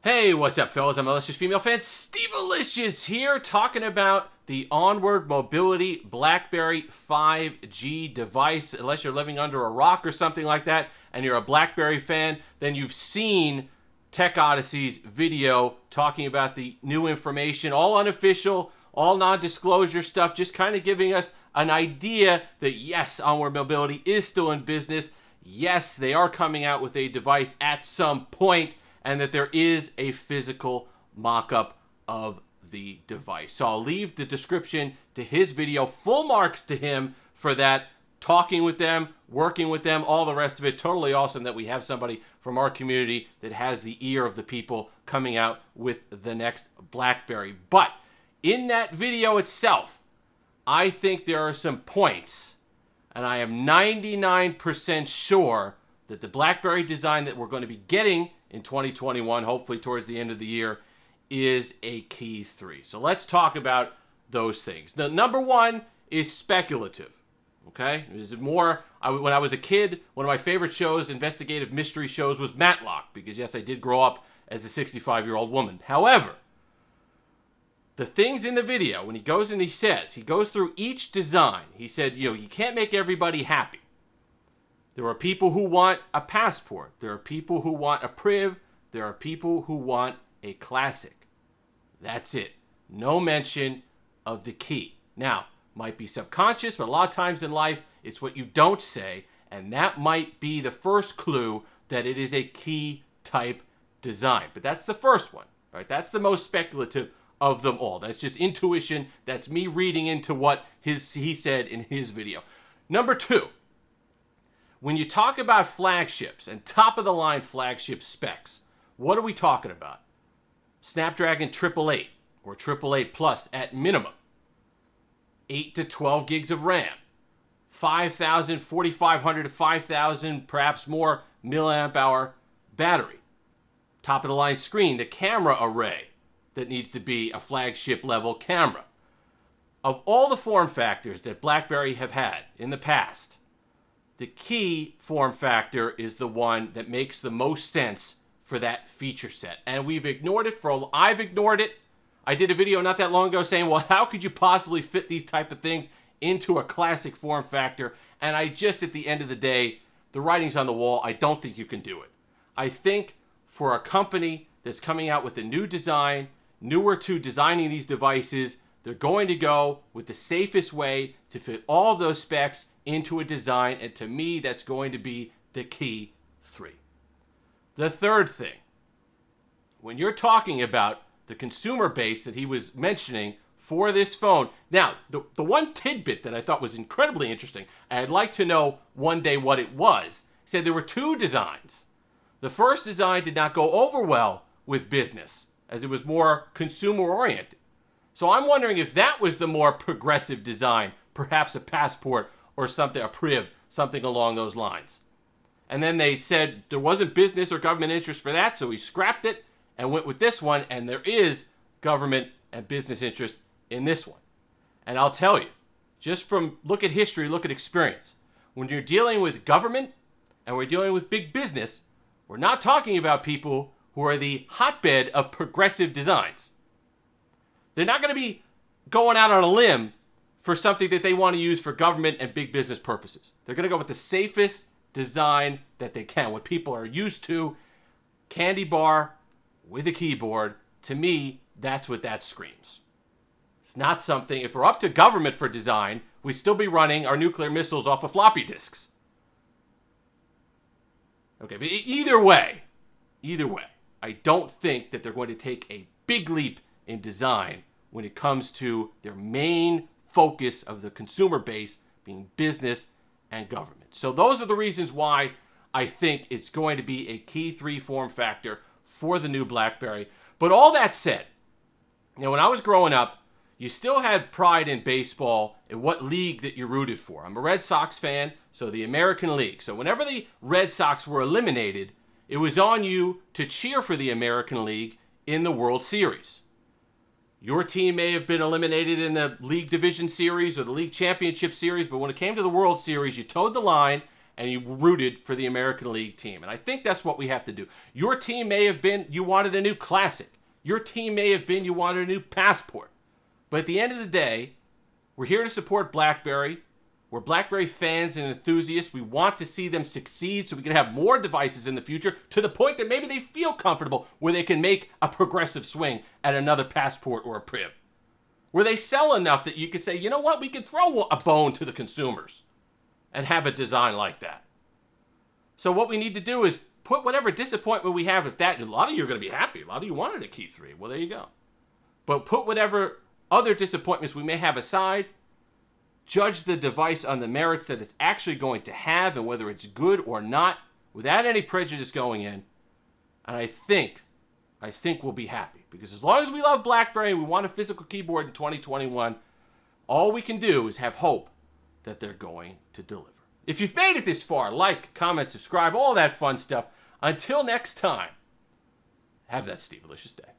Hey, what's up, fellas? I'm Malicious Female Fan Steve Malicious here, talking about the OnwardMobility BlackBerry 5G device. Unless you're living under a rock or something like that, and you're a BlackBerry fan, then you've seen Tech Odyssey's video talking about the new information, all unofficial, all non-disclosure stuff, just kind of giving us an idea that yes, OnwardMobility is still in business. Yes, they are coming out with a device at some point, and that there is a physical mock-up of the device. So I'll leave the description to his video. Full marks to him for that. Talking with them, working with them, all the rest of it. Totally awesome that we have somebody from our community that has the ear of the people coming out with the next BlackBerry. But in that video itself, I think there are some points, and I am 99% sure that the BlackBerry design that we're going to be getting in 2021, hopefully towards the end of the year, is a Key3. So let's talk about those things. The number one is speculative. Okay, is it more? When I was a kid, one of my favorite shows, investigative mystery shows, was Matlock, because yes, I did grow up as a 65-year-old woman. However, the things in the video, when he goes and he goes through each design, he said, you can't make everybody happy. There are people who want a passport. There are people who want a priv. There are people who want a classic. That's it. No mention of the key. Now, might be subconscious, but a lot of times in life, it's what you don't say, and that might be the first clue that it is a key type design. But that's the first one, right? That's the most speculative of them all. That's just intuition. That's me reading into what he said in his video. Number two, when you talk about flagships and top-of-the-line flagship specs, what are we talking about? Snapdragon 888 or 888 Plus at minimum. 8 to 12 gigs of RAM. 5,000, 4,500 to 5,000, perhaps more milliamp hour battery. Top-of-the-line screen, the camera array that needs to be a flagship-level camera. Of all the form factors that BlackBerry have had in the past, the key form factor is the one that makes the most sense for that feature set. And we've ignored it I've ignored it. I did a video not that long ago saying, well, how could you possibly fit these type of things into a classic form factor? And I just, at the end of the day, the writing's on the wall. I don't think you can do it. I think for a company that's coming out with a new design, newer to designing these devices, they're going to go with the safest way to fit all of those specs into a design, and to me, that's going to be the Key3. The third thing, when you're talking about the consumer base that he was mentioning for this phone, now, the one tidbit that I thought was incredibly interesting, and I'd like to know one day what it was, said there were two designs. The first design did not go over well with business, as it was more consumer-oriented. So I'm wondering if that was the more progressive design, perhaps a passport or something, a priv, something along those lines. And then they said there wasn't business or government interest for that, so he scrapped it and went with this one, and there is government and business interest in this one. And I'll tell you, just from look at history, look at experience, when you're dealing with government and we're dealing with big business, we're not talking about people who are the hotbed of progressive designs. They're not going to be going out on a limb for something that they want to use for government and big business purposes. They're going to go with the safest design that they can, what people are used to. Candy bar with a keyboard. To me, that's what that screams. It's not something, if we're up to government for design, we'd still be running our nuclear missiles off of floppy disks. Okay, but either way, I don't think that they're going to take a big leap in design when it comes to their main focus of the consumer base being business and government. So those are the reasons why I think it's going to be a Key3 form factor for the new BlackBerry. But all that said, when I was growing up, you still had pride in baseball in what league that you rooted for. I'm a Red Sox fan, so the American League. So whenever the Red Sox were eliminated, it was on you to cheer for the American League in the World Series. Your team may have been eliminated in the League Division Series or the League Championship Series, but when it came to the World Series, you toed the line and you rooted for the American League team. And I think that's what we have to do. Your team may have been you wanted a new Classic. Your team may have been you wanted a new Passport. But at the end of the day, we're here to support BlackBerry. We're BlackBerry fans and enthusiasts. We want to see them succeed so we can have more devices in the future to the point that maybe they feel comfortable where they can make a progressive swing at another Passport or a Priv. Where they sell enough that you could say, you know what, we could throw a bone to the consumers and have a design like that. So what we need to do is put whatever disappointment we have with that. A lot of you are going to be happy. A lot of you wanted a Key3. Well, there you go. But put whatever other disappointments we may have aside. Judge the device on the merits that it's actually going to have and whether it's good or not without any prejudice going in. And I think we'll be happy. Because as long as we love BlackBerry and we want a physical keyboard in 2021, all we can do is have hope that they're going to deliver. If you've made it this far, like, comment, subscribe, all that fun stuff. Until next time, have that Steve-alicious day.